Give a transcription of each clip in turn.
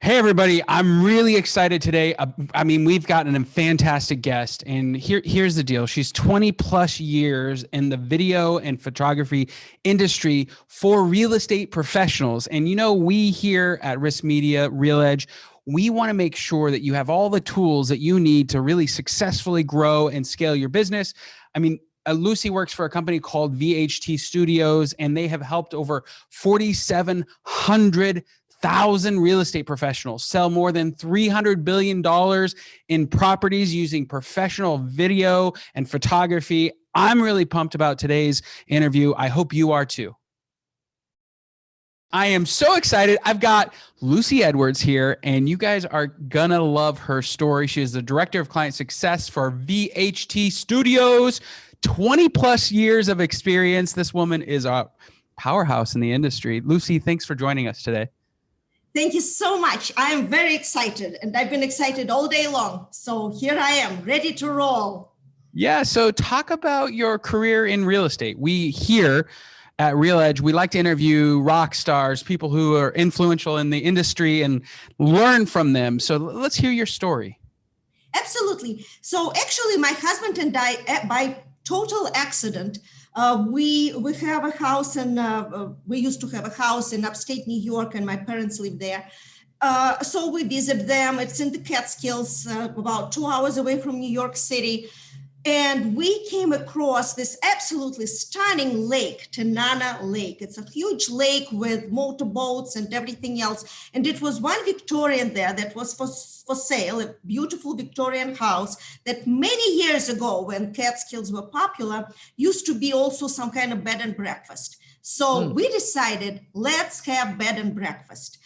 Hey, everybody. I'm really excited today. I mean, we've gotten a fantastic guest, and here's the deal. She's 20 plus years in the video and photography industry for real estate professionals. And, you know, we here at RisMedia, Real Edge, we want to make sure that you have all the tools that you need to really successfully grow and scale your business. I mean, Lucy works for a company called VHT Studios, and they have helped over 4,700,000 real estate professionals sell more than $300 billion in properties using professional video and photography. I'm really pumped about today's interview. I hope you are too. I am so excited. I've got Lucy Edwards here, and you guys are gonna love her story. She is the Director of Client Success for VHT Studios, 20 plus years of experience. This woman is a powerhouse in the industry. Lucy, thanks for joining us today. Thank you so much. I am very excited, and I've been excited all day long. So here I am, ready to roll. Yeah, so talk about your career in real estate. We here at Real Edge, we like to interview rock stars, people who are influential in the industry, and learn from them. So let's hear your story. Absolutely. So actually, my husband and I, by total accident, we have a house, and we used to have a house in upstate New York, and my parents lived there. So we visit them. It's in the Catskills, about 2 hours away from New York City. And we came across this absolutely stunning lake, Tanana Lake. It's a huge lake with motorboats and everything else. And it was one Victorian there that was for sale, a beautiful Victorian house that many years ago, when Catskills were popular, used to be also some kind of bed and breakfast. So we decided, let's have bed and breakfast.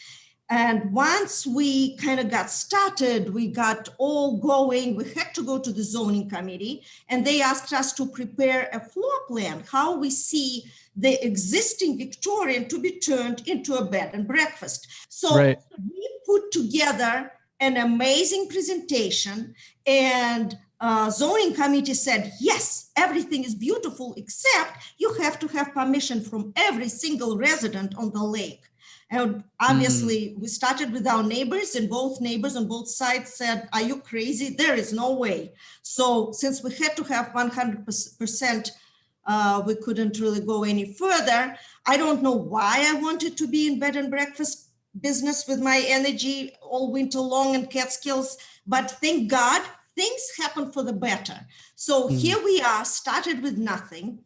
And once we kind of got started, we got all going, we had to go to the zoning committee, and they asked us to prepare a floor plan, how we see the existing Victorian to be turned into a bed and breakfast. So we put together an amazing presentation, and zoning committee said, yes, everything is beautiful, except you have to have permission from every single resident on the lake. And obviously, we started with our neighbors, and both neighbors on both sides said, are you crazy? There is no way. So since we had to have 100%, we couldn't really go any further. I don't know why I wanted to be in bed and breakfast business with my energy all winter long in Catskills, but thank God, things happen for the better. So here we are, started with nothing.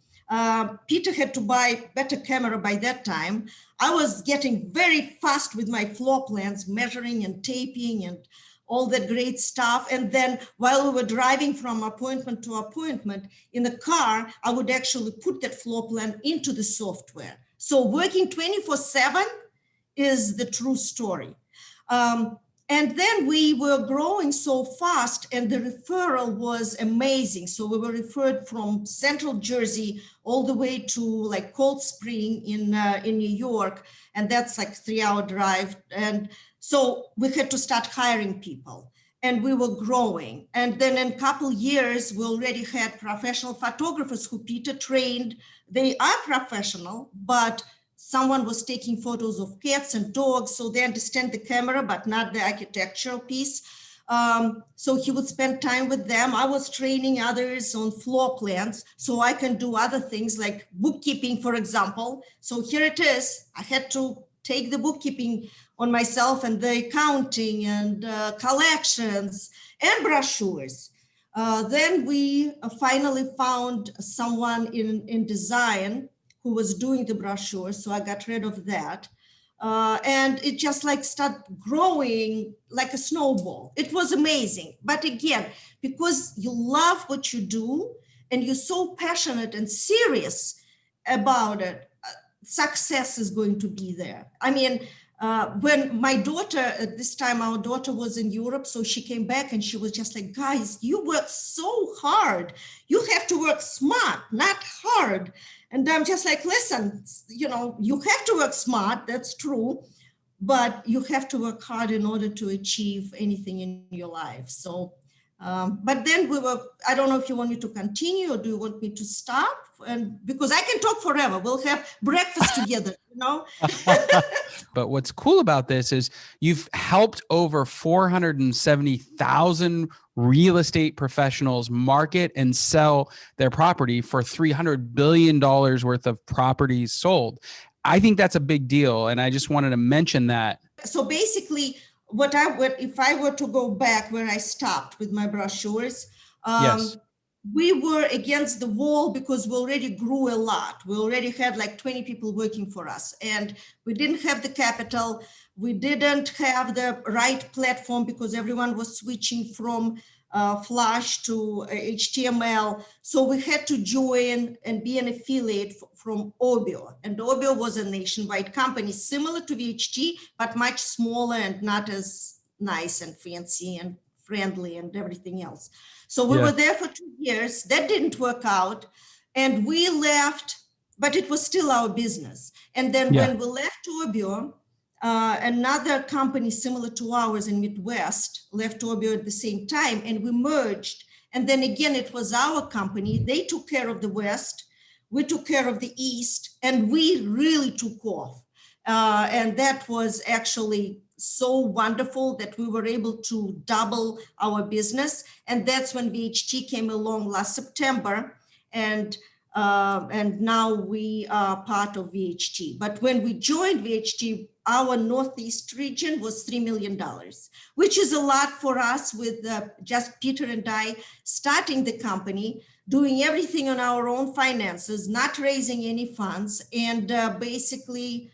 Peter had to buy better camera by that time. I was getting very fast with my floor plans, measuring and taping and all that great stuff. And then while we were driving from appointment to appointment in the car, I would actually put that floor plan into the software. So working 24/7 is the true story. And then we were growing so fast, and the referral was amazing. So we were referred from Central Jersey all the way to like Cold Spring in New York, and that's like a 3-hour drive. And so we had to start hiring people, and we were growing. And then in a couple years, we already had professional photographers who Peter trained. They are professional, but someone was taking photos of cats and dogs, so they understand the camera, but not the architectural piece. So he would spend time with them. I was training others on floor plans, so I can do other things like bookkeeping, for example. So here it is. I had to take the bookkeeping on myself, and the accounting and collections and brochures. Then we finally found someone in design who was doing the brochure, so I got rid of that. And it just like started growing like a snowball. It was amazing. But again, because you love what you do and you're so passionate and serious about it, success is going to be there. I mean, when my daughter, at this time, our daughter was in Europe, so she came back and she was just like, guys, you work so hard. You have to work smart, not hard. And I'm just like, listen, you know, you have to work smart, that's true, but you have to work hard in order to achieve anything in your life. So But then I don't know if you want me to continue or do you want me to stop? And because I can talk forever, we'll have breakfast together, you know? But what's cool about this is you've helped over 470,000 real estate professionals market and sell their property for $300 billion worth of properties sold. I think that's a big deal. And I just wanted to mention that. So basically, if I were to go back where I stopped with my brochures, Yes. we were against the wall because we already grew a lot. We already had like 20 people working for us, and we didn't have the capital. We didn't have the right platform because everyone was switching from Flash to HTML. So we had to join and be an affiliate from Obio. And Obio was a nationwide company similar to VHT, but much smaller and not as nice and fancy and friendly and everything else. So we were there for 2 years. That didn't work out. And we left, but it was still our business. And then when we left Obio, another company similar to ours in Midwest left Obio at the same time, and we merged. And then again, it was our company. They took care of the West. We took care of the East, and we really took off. And that was actually so wonderful that we were able to double our business. And that's when VHT came along last September. And now we are part of VHT. But when we joined VHT, our Northeast region was $3 million, which is a lot for us with just Peter and I starting the company, doing everything on our own finances, not raising any funds, and basically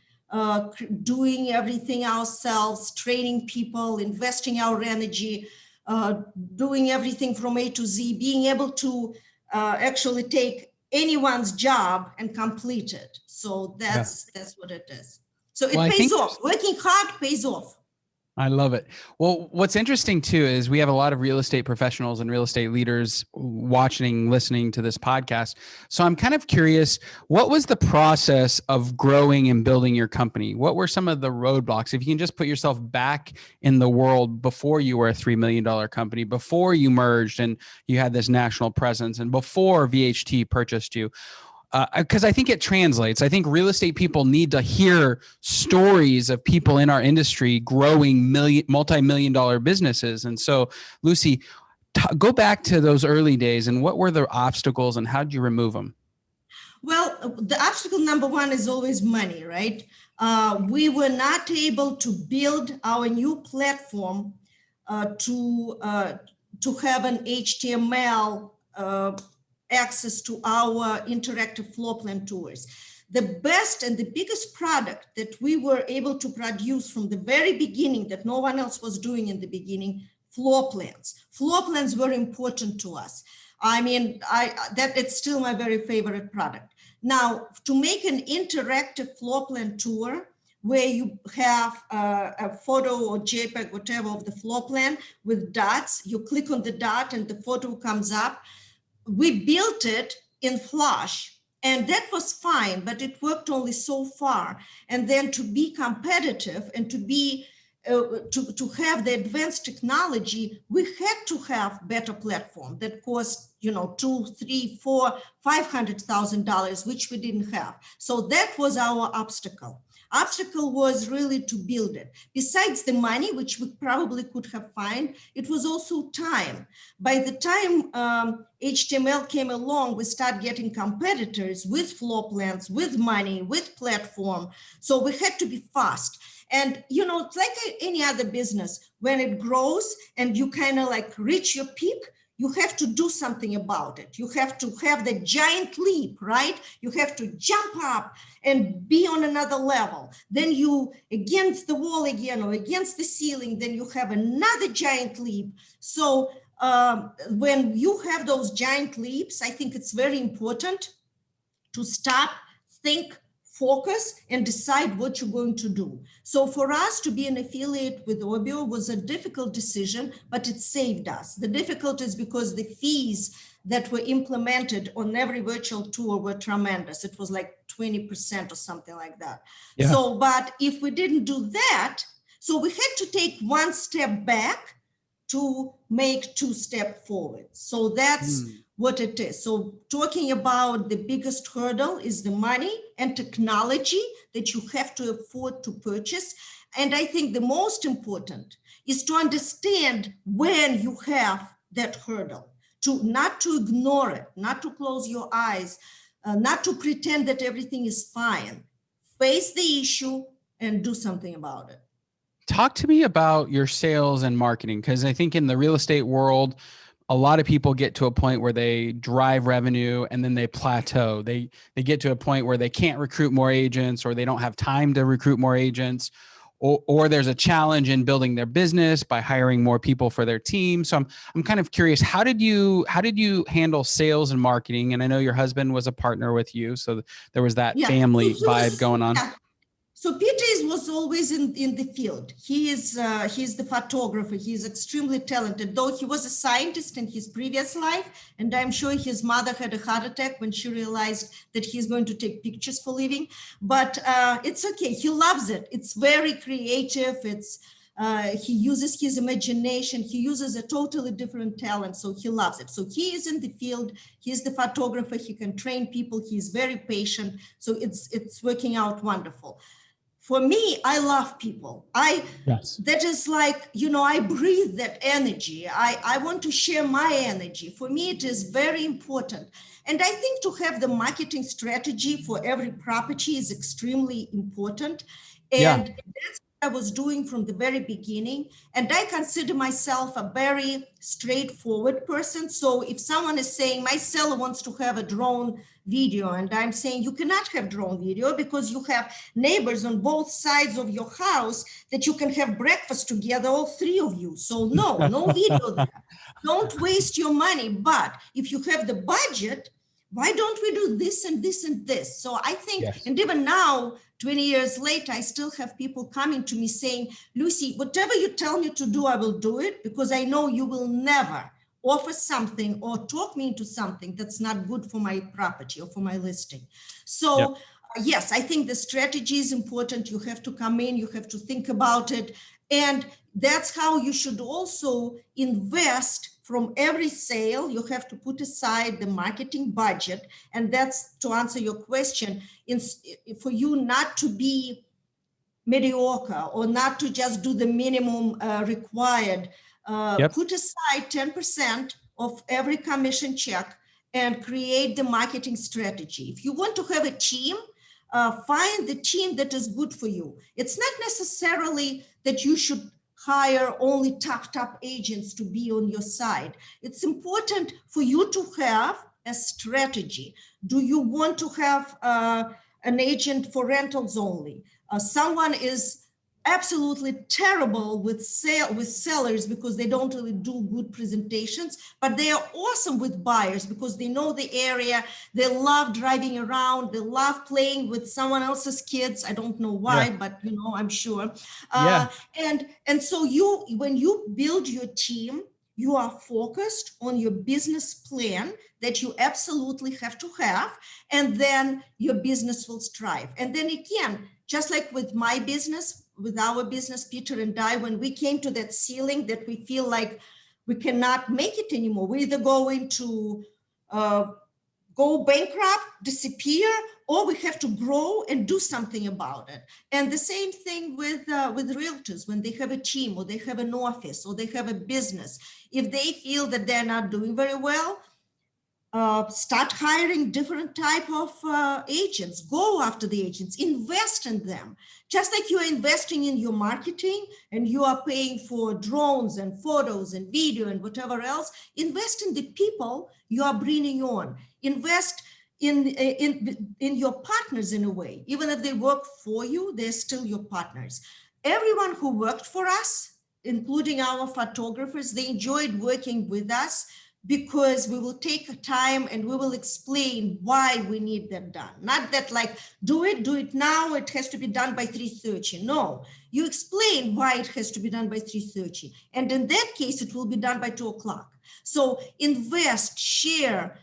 doing everything ourselves, training people, investing our energy, doing everything from A to Z, being able to actually take anyone's job and complete it. So that's what it is. So it pays off. Working hard pays off. I love it. Well, what's interesting too is we have a lot of real estate professionals and real estate leaders watching, listening to this podcast. So I'm kind of curious, what was the process of growing and building your company? What were some of the roadblocks? If you can just put yourself back in the world before you were a $3 million company, before you merged and you had this national presence, and before VHT purchased you. Because I think it translates. I think real estate people need to hear stories of people in our industry growing multi-million dollar businesses. And so, Lucy, go back to those early days and what were the obstacles and how did you remove them? Well, the obstacle number one is always money, right? We were not able to build our new platform to have an HTML access to our interactive floor plan tours. The best and the biggest product that we were able to produce from the very beginning that no one else was doing in the beginning, floor plans. Floor plans were important to us. I mean, that it's still my very favorite product. Now, to make an interactive floor plan tour where you have a photo or JPEG, whatever, of the floor plan with dots, you click on the dot and the photo comes up. We built it in Flash, and that was fine, but it worked only so far. And then to be competitive and to be to have the advanced technology, we had to have better platform that cost, $2, $3, $4, $500,000, which we didn't have. So that was our obstacle. Obstacle was really to build it. Besides the money, which we probably could have found, it was also time. By the time HTML came along, we started getting competitors with floor plans, with money, with platform. So we had to be fast. And, it's like any other business, when it grows and you kind of like reach your peak, you have to do something about it. You have to have the giant leap, right? You have to jump up and be on another level. Then you against the wall again or against the ceiling, then you have another giant leap. So when you have those giant leaps, I think it's very important to stop, think, focus, and decide what you're going to do. So for us to be an affiliate with Obio was a difficult decision, but it saved us. The difficulty is because the fees that were implemented on every virtual tour were tremendous. It was like 20% or something like that. Yeah. So, but if we didn't do that, so we had to take one step back to make 2 steps forward. So that's what it is. So talking about the biggest hurdle is the money and technology that you have to afford to purchase. And I think the most important is to understand when you have that hurdle, not to ignore it, not to close your eyes, not to pretend that everything is fine. Face the issue and do something about it. Talk to me about your sales and marketing, because I think in the real estate world, a lot of people get to a point where they drive revenue and then they plateau. They get to a point where they can't recruit more agents, or they don't have time to recruit more agents, or there's a challenge in building their business by hiring more people for their team. So I'm kind of curious, how did you handle sales and marketing? And I know your husband was a partner with you, so there was that family vibe going on. Yeah. So Peter was always in the field. He's the photographer. He's extremely talented, though he was a scientist in his previous life. And I'm sure his mother had a heart attack when she realized that he's going to take pictures for a living. But it's okay. He loves it. It's very creative. He uses his imagination. He uses a totally different talent. So he loves it. So he is in the field. He's the photographer. He can train people. He's very patient. So it's working out wonderful. For me, I love people. That is like, I breathe that energy. I want to share my energy. For me, it is very important. And I think to have the marketing strategy for every property is extremely important. And that's what I was doing from the very beginning. And I consider myself a very straightforward person. So if someone is saying, my seller wants to have a drone video, and I'm saying you cannot have drone video because you have neighbors on both sides of your house that you can have breakfast together, all 3 of you. So no video there. Don't waste your money. But if you have the budget, why don't we do this and this and this? So I think, and even now, 20 years later, I still have people coming to me saying, Lucy, whatever you tell me to do, I will do it, because I know you will never offer something or talk me into something that's not good for my property or for my listing. So yes, I think the strategy is important. You have to come in, you have to think about it. And that's how you should also invest. From every sale, you have to put aside the marketing budget. And that's, to answer your question, for you not to be mediocre or not to just do the minimum required. Put aside 10% of every commission check and create the marketing strategy. If you want to have a team, find the team that is good for you. It's not necessarily that you should hire only top agents to be on your side. It's important for you to have a strategy. Do you want to have an agent for rentals only? Someone is absolutely terrible with sellers because they don't really do good presentations, but they are awesome with buyers because they know the area. They love driving around. They love playing with someone else's kids. I don't know why, but I'm sure. And so when you build your team, you are focused on your business plan that you absolutely have to have, and then your business will strive. And then again, just like with my business, with our business, Peter and I, when we came to that ceiling that we feel like we cannot make it anymore, we either going to go bankrupt, disappear, or we have to grow and do something about it. And the same thing with realtors, when they have a team or they have an office or they have a business, if they feel that they're not doing very well, start hiring different type of agents. Go after the agents, invest in them. Just like you're investing in your marketing and you are paying for drones and photos and video and whatever else, invest in the people you are bringing on. Invest in your partners in a way. Even if they work for you, they're still your partners. Everyone who worked for us, including our photographers, they enjoyed working with us because we will take time and we will explain why we need that done. Not that like, do it now, it has to be done by 3:30. No, you explain why it has to be done by 3:30. And in that case, it will be done by 2 o'clock. So invest, share,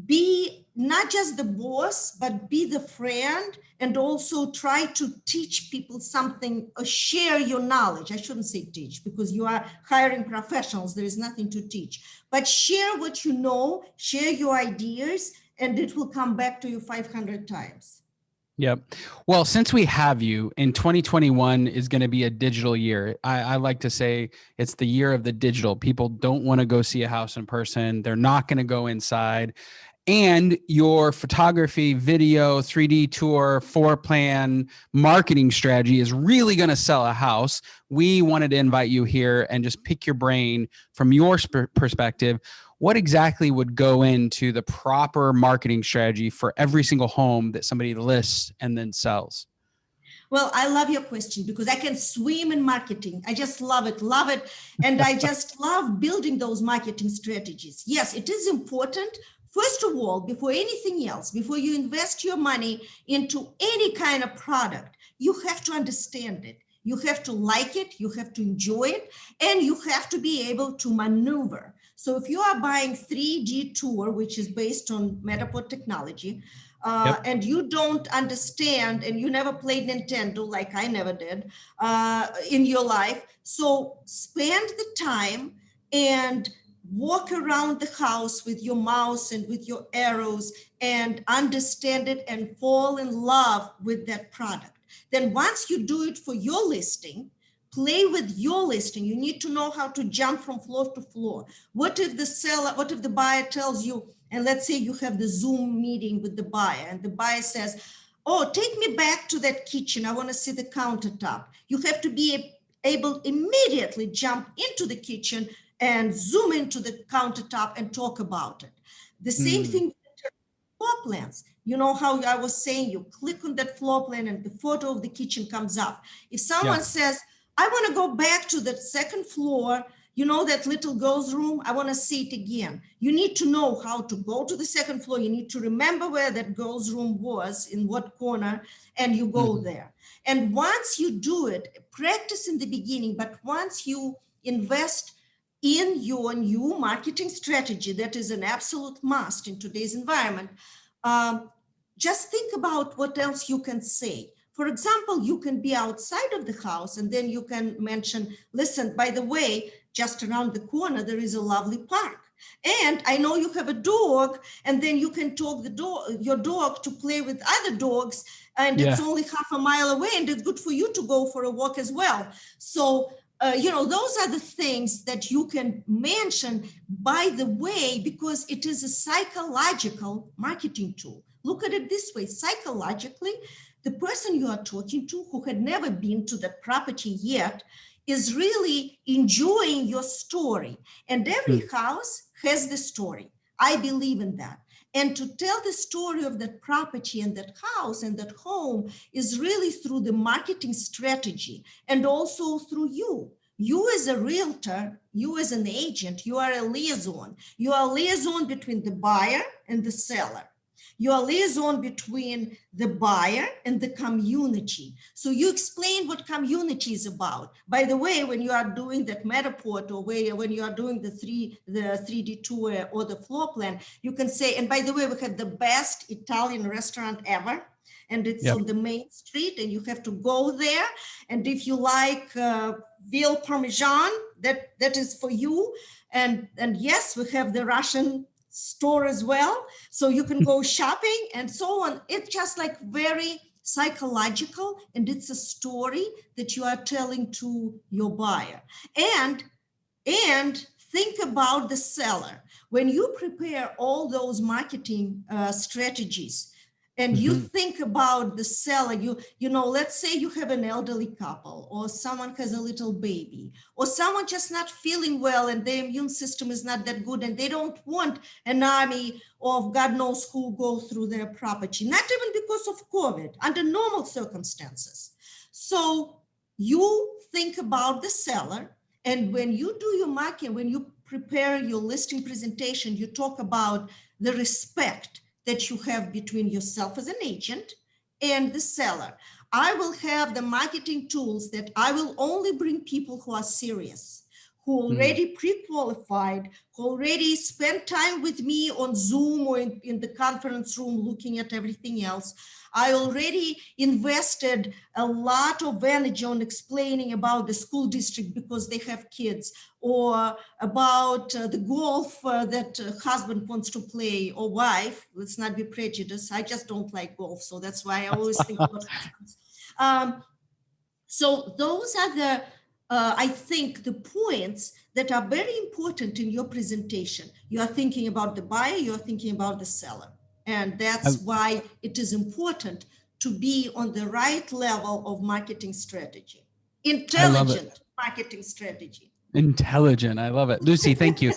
be not just the boss, but be the friend, and also try to teach people something or share your knowledge. I shouldn't say teach, because you are hiring professionals. There is nothing to teach, but share what you know, share your ideas, and it will come back to you 500 times. Yep. Well, since we have you, in 2021 is going to be a digital year. I like to say it's the year of the digital. People don't want to go see a house in person. They're not going to go inside. And your photography, video, 3D tour, floor plan, marketing strategy is really going to sell a house. We wanted to invite you here and just pick your brain from your perspective. What exactly would go into the proper marketing strategy for every single home that somebody lists and then sells? Well, I love your question because I can swim in marketing. I just love it, love it. And I just love building those marketing strategies. Yes, it is important. First of all, before anything else, before you invest your money into any kind of product, you have to understand it. You have to like it, you have to enjoy it, and you have to be able to maneuver. So if you are buying 3D tour, which is based on Metapod technology, and you don't understand, and you never played Nintendo like I never did in your life, so spend the time and walk around the house with your mouse and with your arrows and understand it and fall in love with that product. Then once you do it for your listing, play with your listing. You need to know how to jump from floor to floor. What if the buyer tells you, and let's say you have the Zoom meeting with the buyer, and the buyer says, oh, take me back to that kitchen. I want to see the countertop. You have to be able immediately jump into the kitchen and zoom into the countertop and talk about it. The same thing with floor plans. You know how I was saying, you click on that floor plan and the photo of the kitchen comes up. If someone says, I want to go back to the second floor, you know, that little girl's room, I want to see it again. You need to know how to go to the second floor. You need to remember where that girl's room was, in what corner, and you go there. And once you do it, practice in the beginning, but once you invest in your new marketing strategy, that is an absolute must in today's environment, just think about what else you can say. For example, you can be outside of the house and then you can mention, listen, by the way, just around the corner, there is a lovely park. And I know you have a dog, and then you can talk your dog to play with other dogs, and it's only half a mile away, and it's good for you to go for a walk as well. So, you know, those are the things that you can mention, by the way, because it is a psychological marketing tool. Look at it this way, psychologically, the person you are talking to who had never been to that property yet is really enjoying your story. And every house has the story. I believe in that. And to tell the story of that property and that house and that home is really through the marketing strategy, and also through you. You as a realtor, you as an agent, you are a liaison. You are a liaison between the buyer and the seller. You are a liaison between the buyer and the community. So you explain what community is about. By the way, when you are doing that Metapod, or when you are doing the 3D tour or the floor plan, you can say, and by the way, we have the best Italian restaurant ever. And it's on the main street, and you have to go there. And if you like veal parmesan, that is for you. And yes, we have the Russian store as well, so you can go shopping and so on. It's just like very psychological, and it's a story that you are telling to your buyer. And think about the seller. When you prepare all those marketing strategies, and you think about the seller, you know, let's say you have an elderly couple, or someone has a little baby, or someone just not feeling well and their immune system is not that good, and they don't want an army of God knows who go through their property, not even because of COVID, under normal circumstances. So you think about the seller, and when you do your marketing, when you prepare your listing presentation, you talk about the respect that you have between yourself as an agent and the seller. I will have the marketing tools that I will only bring people who are serious, who already pre-qualified, who already spent time with me on Zoom or in the conference room looking at everything else. I already invested a lot of energy on explaining about the school district because they have kids, or about the golf that husband wants to play, or wife. Let's not be prejudiced. I just don't like golf, so that's why I always think about husbands. So those are the, I think, the points that are very important in your presentation. You are thinking about the buyer, you are thinking about the seller. And that's why it is important to be on the right level of marketing strategy. Intelligent marketing strategy. Intelligent. I love it. Lucy, thank you.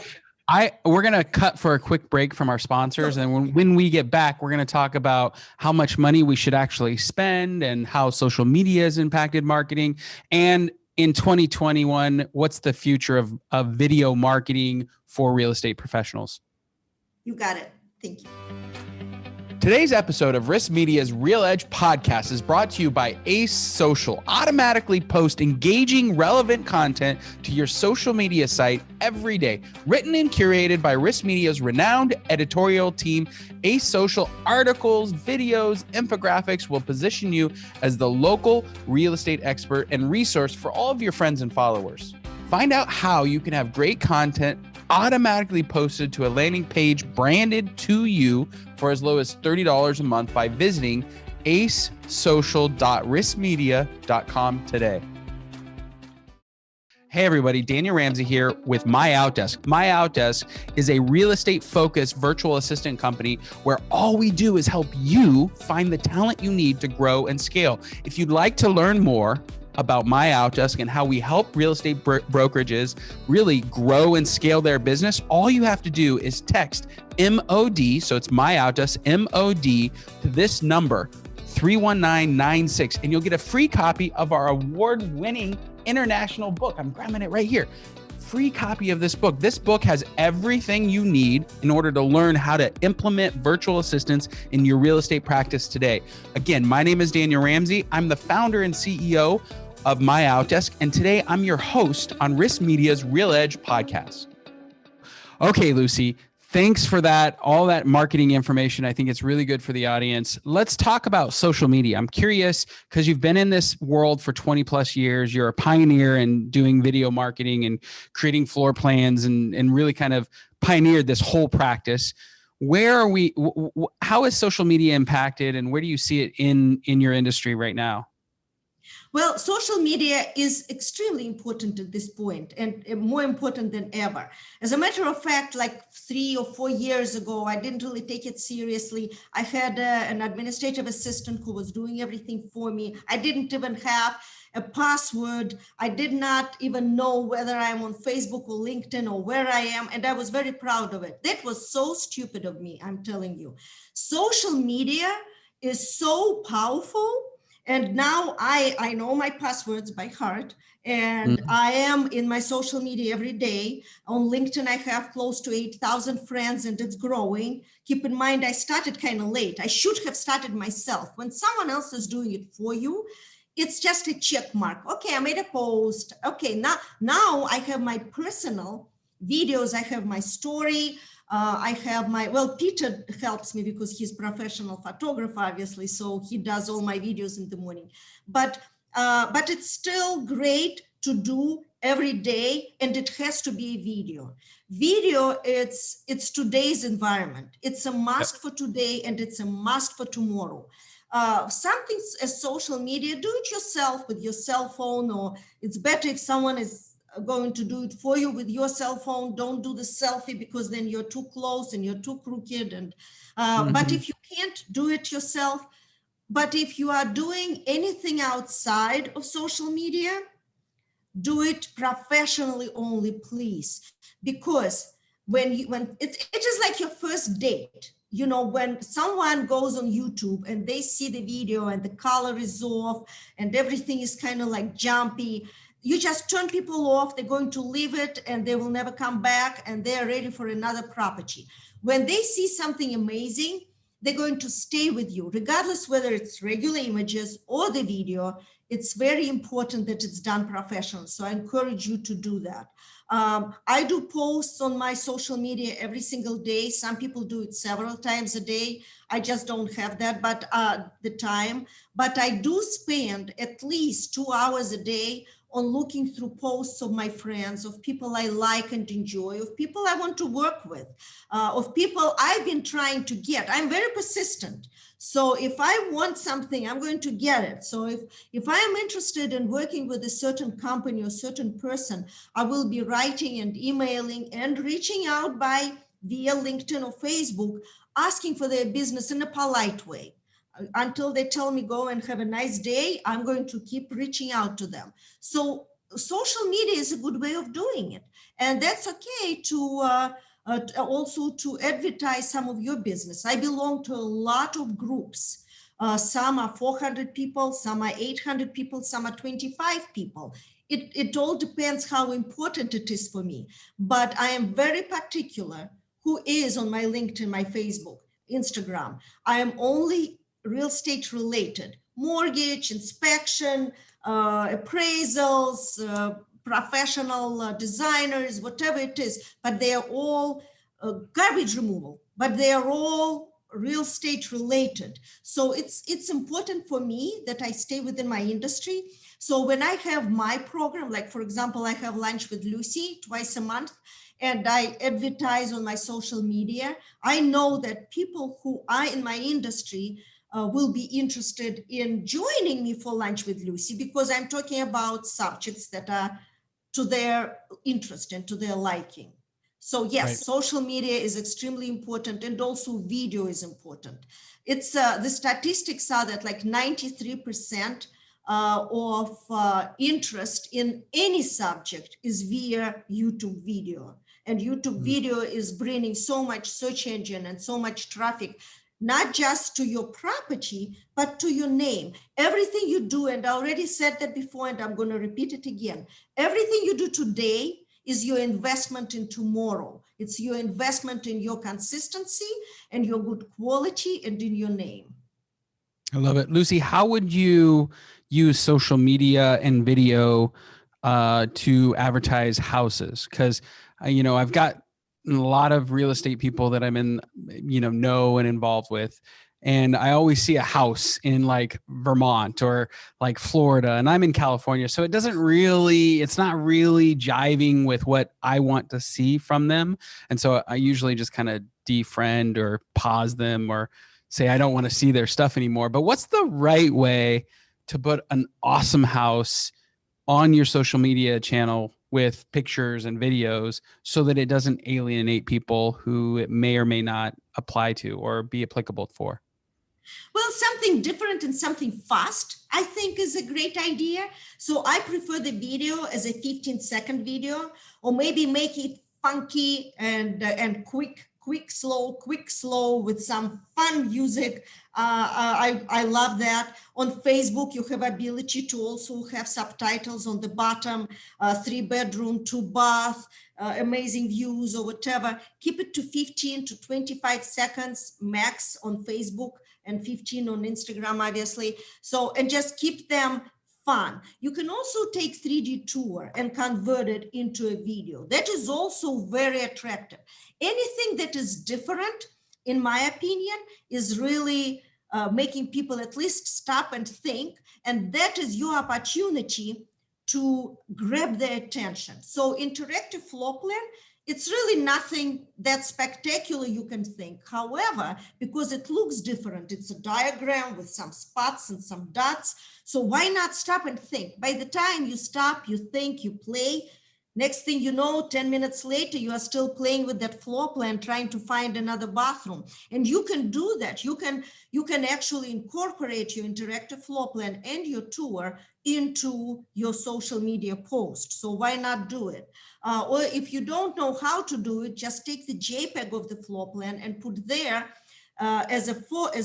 We're going to cut for a quick break from our sponsors. And when we get back, we're going to talk about how much money we should actually spend and how social media has impacted marketing. And in 2021, what's the future of video marketing for real estate professionals? You got it. Thank you. Today's episode of RisMedia's Real Edge podcast is brought to you by Ace Social. Automatically post engaging, relevant content to your social media site every day. Written and curated by RisMedia's renowned editorial team, Ace Social articles, videos, infographics will position you as the local real estate expert and resource for all of your friends and followers. Find out how you can have great content automatically posted to a landing page branded to you for as low as $30 a month by visiting acesocial.rismedia.com today. Hey everybody, Daniel Ramsey here with My Outdesk. My Outdesk is a real estate focused virtual assistant company where all we do is help you find the talent you need to grow and scale. If you'd like to learn more about My Outdesk and how we help real estate brokerages really grow and scale their business, all you have to do is text MOD, so it's My Outdesk, MOD, to this number, 31996, and you'll get a free copy of our award-winning international book. I'm grabbing it right here. Free copy of this book. This book has everything you need in order to learn how to implement virtual assistants in your real estate practice today. Again, my name is Daniel Ramsey. I'm the founder and CEO of My Outdesk, and today I'm your host on RisMedia's Real Edge podcast. Okay, Lucy, thanks for that, all that marketing information. I think it's really good for the audience. Let's talk about social media. I'm curious because you've been in this world for 20 plus years. You're a pioneer in doing video marketing and creating floor plans and really kind of pioneered this whole practice. Where are we? How is social media impacted, and where do you see it in your industry right now? Well, social media is extremely important at this point, and more important than ever. As a matter of fact, like 3 or 4 years ago, I didn't really take it seriously. I had an administrative assistant who was doing everything for me. I didn't even have a password. I did not even know whether I'm on Facebook or LinkedIn or where I am, and I was very proud of it. That was so stupid of me, I'm telling you. Social media is so powerful. And now I know my passwords by heart, and I am in my social media every day. On LinkedIn, I have close to 8,000 friends, and it's growing. Keep in mind, I started kind of late. I should have started myself. When someone else is doing it for you, it's just a check mark. Okay, I made a post. Okay, now I have my personal videos. I have my story. I have Peter helps me because he's a professional photographer, obviously, so he does all my videos in the morning. But it's still great to do every day, and it has to be a video. Video, it's today's environment. It's a must for today, and it's a must for tomorrow. Something as social media, do it yourself with your cell phone, or it's better if someone is going to do it for you with your cell phone. Don't do the selfie because then you're too close and you're too crooked. And but if you can't do it yourself, but if you are doing anything outside of social media, do it professionally only, please. Because when it is like your first date. You know, when someone goes on YouTube and they see the video and the color is off and everything is kind of like jumpy, you just turn people off. They're going to leave it and they will never come back, and they're ready for another property. When they see something amazing, they're going to stay with you, regardless whether it's regular images or the video. it's very important that it's done professionally. So I encourage you to do that. I do posts on my social media every single day. Some people do it several times a day. I just don't have that, but the time. But I do spend at least 2 hours a day on looking through posts of my friends, of people I like and enjoy, of people I want to work with, of people I've been trying to get. I'm very persistent. So if I want something, I'm going to get it. So if I am interested in working with a certain company or certain person, I will be writing and emailing and reaching out via LinkedIn or Facebook, asking for their business in a polite way. Until they tell me go and have a nice day, I'm going to keep reaching out to them. So social media is a good way of doing it. And that's okay to also to advertise some of your business. I belong to a lot of groups. Some are 400 people, some are 800 people, some are 25 people. It all depends how important it is for me. But I am very particular who is on my LinkedIn, my Facebook, Instagram. I am only real estate related, mortgage, inspection, appraisals, professional designers, whatever it is, but they are all garbage removal, but they are all real estate related. So it's important for me that I stay within my industry. So when I have my program, like for example, I have lunch with Lucy twice a month, and I advertise on my social media, I know that people who are in my industry will be interested in joining me for lunch with Lucy, because I'm talking about subjects that are to their interest and to their liking. So yes, right. Social media is extremely important, and also video is important. It's the statistics are that like 93% of interest in any subject is via YouTube video. And YouTube video is bringing so much search engine and so much traffic, not just to your property, but to your name. Everything you do, and I already said that before, and I'm going to repeat it again. Everything you do today is your investment in tomorrow. It's your investment in your consistency and your good quality and in your name. I love it. Lucy, how would you use social media and video to advertise houses? Because, I've got a lot of real estate people that I'm in, know and involved with. And I always see a house in like Vermont or like Florida, and I'm in California. So it's not really jiving with what I want to see from them. And so I usually just kind of defriend or pause them or say, I don't want to see their stuff anymore. But what's the right way to put an awesome house on your social media channel with pictures and videos so that it doesn't alienate people who it may or may not apply to or be applicable for? Well, something different and something fast, I think, is a great idea. So I prefer the video as a 15-second video, or maybe make it funky and quick, slow with some fun music. I love that. On Facebook, you have ability to also have subtitles on the bottom, 3-bedroom, 2-bath, amazing views or whatever. Keep it to 15 to 25 seconds max on Facebook, and 15 on Instagram, obviously. So, and just keep them fun. You can also take 3D tour and convert it into a video. That is also very attractive. Anything that is different, in my opinion, is really making people at least stop and think. And that is your opportunity to grab their attention. So interactive floor plan, it's really nothing that spectacular you can think. However, because it looks different, it's a diagram with some spots and some dots. So why not stop and think? By the time you stop, you think, you play, next thing you know, 10 minutes later, you are still playing with that floor plan, trying to find another bathroom. And you can do that. You can actually incorporate your interactive floor plan and your tour into your social media post. So why not do it? Or if you don't know how to do it, just take the JPEG of the floor plan and put there as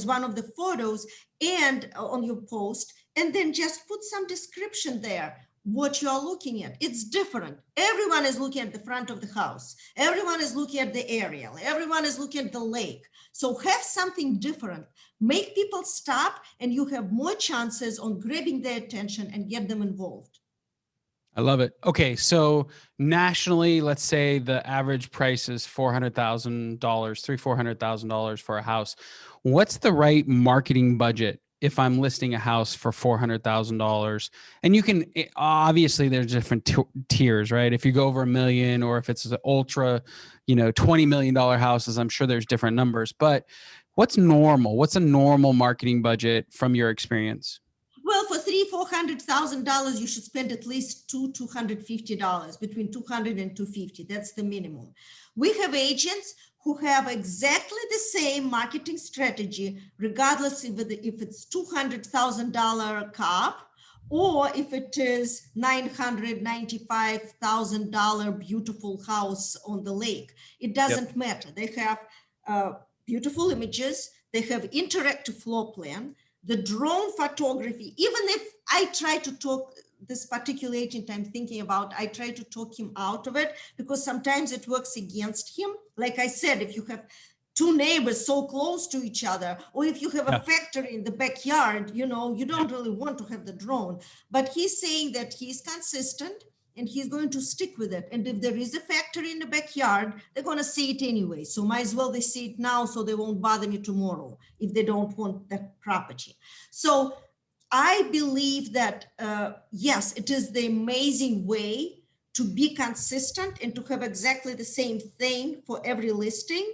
one of the photos and on your post, and then just put some description there. what you are looking at. It's different. Everyone is looking at the front of the house. Everyone is looking at the aerial. Everyone is looking at the lake. So have something different. Make people stop, and you have more chances on grabbing their attention and get them involved. I love it. Okay, so nationally, let's say the average price is $400,000, $400,000 for a house. What's the right marketing budget if I'm listing a house for $400,000? And you can obviously there's different tiers, right? If you go over $1 million, or if it's an ultra, $20 million houses, I'm sure there's different numbers. But what's normal? What's a normal marketing budget from your experience? Well, for $400,000, you should spend at least $250, between $200 and $250. That's the minimum. We have agents who have exactly the same marketing strategy, regardless if it's $200,000 COP or if it is $995,000 beautiful house on the lake. It doesn't matter. They have beautiful images. They have interactive floor plan. The drone photography, even if I try to talk this particular agent I'm thinking about, I try to talk him out of it because sometimes it works against him. Like I said, if you have two neighbors so close to each other, or if you have a factory in the backyard, you don't really want to have the drone. But he's saying that he's consistent and he's going to stick with it. And if there is a factory in the backyard, they're going to see it anyway. So might as well they see it now so they won't bother me tomorrow if they don't want that property. So I believe that, yes, it is the amazing way to be consistent and to have exactly the same thing for every listing,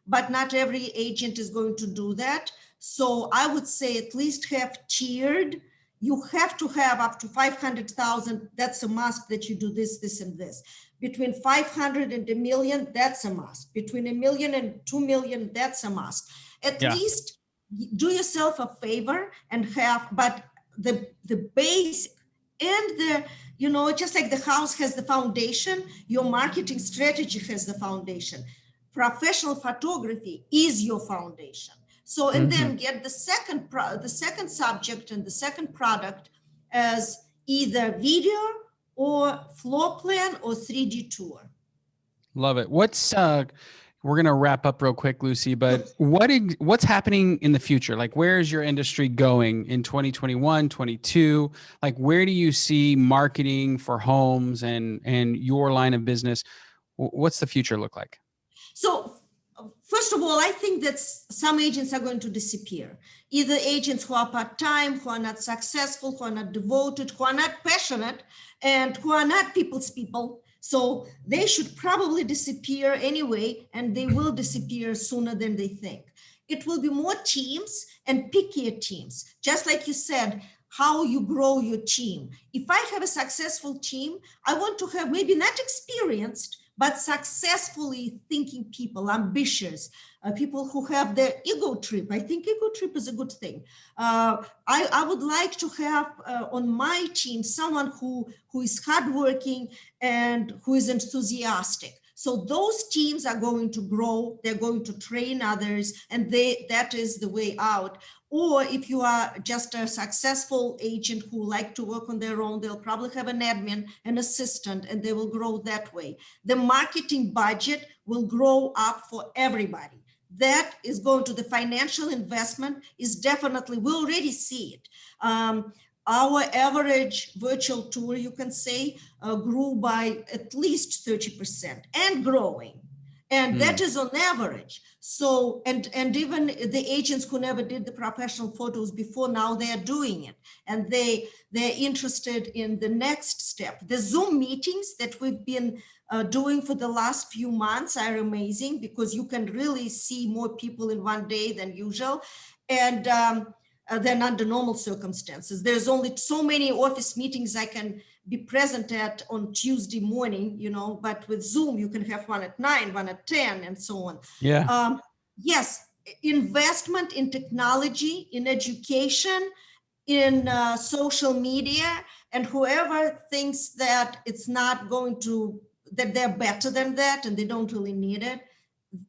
but not every agent is going to do that. So I would say at least have tiered. You have to have up to 500,000. That's a must that you do this, this, and this. Between 500 and $1 million, that's a must. Between $1 million and $2 million, that's a must. At least do yourself a favor and have, but the basic and the, just like the house has the foundation, your marketing strategy has the foundation. Professional photography is your foundation. So, and then get the second subject and the second product as either video or floor plan or 3D tour. Love it. We're going to wrap up real quick, Lucy, but what's happening in the future? Like, where is your industry going in 2021, 22? Like, where do you see marketing for homes and your line of business? What's the future look like? So, first of all, I think that some agents are going to disappear. Either agents who are part-time, who are not successful, who are not devoted, who are not passionate, and who are not people's people. So they should probably disappear anyway, and they will disappear sooner than they think. It will be more teams and pickier teams. Just like you said, how you grow your team. If I have a successful team, I want to have maybe not experienced, but successfully thinking people, ambitious, people who have their ego trip. I think ego trip is a good thing. I would like to have on my team someone who is hardworking and who is enthusiastic. So those teams are going to grow, they're going to train others, and that is the way out. Or if you are just a successful agent who like to work on their own, they'll probably have an admin, an assistant, and they will grow that way. The marketing budget will grow up for everybody. That is going to the financial investment is definitely, we already see it. Our average virtual tour, you can say, grew by at least 30% and growing. And that is on average. So, and even the agents who never did the professional photos before, now they are doing it. And they're interested in the next step. The Zoom meetings that we've been doing for the last few months are amazing because you can really see more people in one day than usual. And than under normal circumstances. There's only so many office meetings I can be present at on Tuesday morning, but with Zoom, you can have one at 9, one at 10, and so on. Yeah. Yes, investment in technology, in education, in social media, and whoever thinks that it's not going to, that they're better than that and they don't really need it,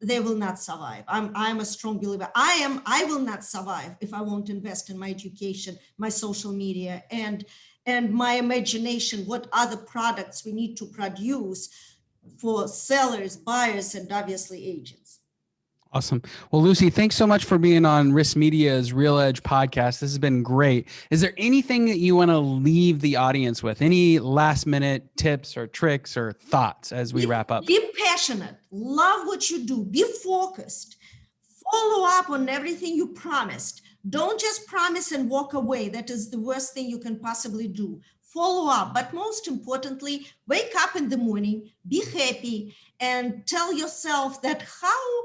they will not survive. I'm a strong believer. I will not survive if I won't invest in my education, my social media, and and my imagination, what other products we need to produce for sellers, buyers, and obviously agents. Awesome. Well, Lucy, thanks so much for being on RisMedia's Real Edge podcast. This has been great. Is there anything that you want to leave the audience with? Any last minute tips or tricks or thoughts as we wrap up? Be passionate. Love what you do. Be focused. Follow up on everything you promised. Don't just promise and walk away. That is the worst thing you can possibly do. Follow up. But most importantly, wake up in the morning, be happy, and tell yourself that how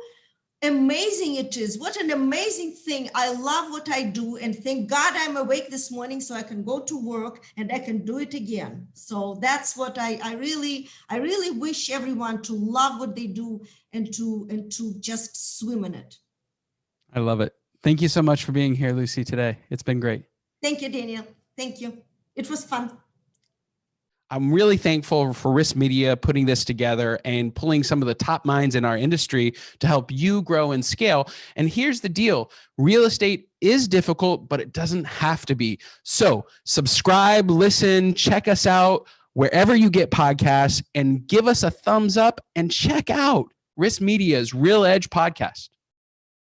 amazing it is. What an amazing thing. I love what I do. And thank God I'm awake this morning so I can go to work and I can do it again. So that's what I really wish everyone to love what they do and to just swim in it. I love it. Thank you so much for being here, Lucy, today. It's been great. Thank you, Daniel. Thank you. It was fun. I'm really thankful for RisMedia putting this together and pulling some of the top minds in our industry to help you grow and scale. And here's the deal. Real estate is difficult, but it doesn't have to be. So subscribe, listen, check us out wherever you get podcasts, and give us a thumbs up and check out RisMedia's Real Edge podcast.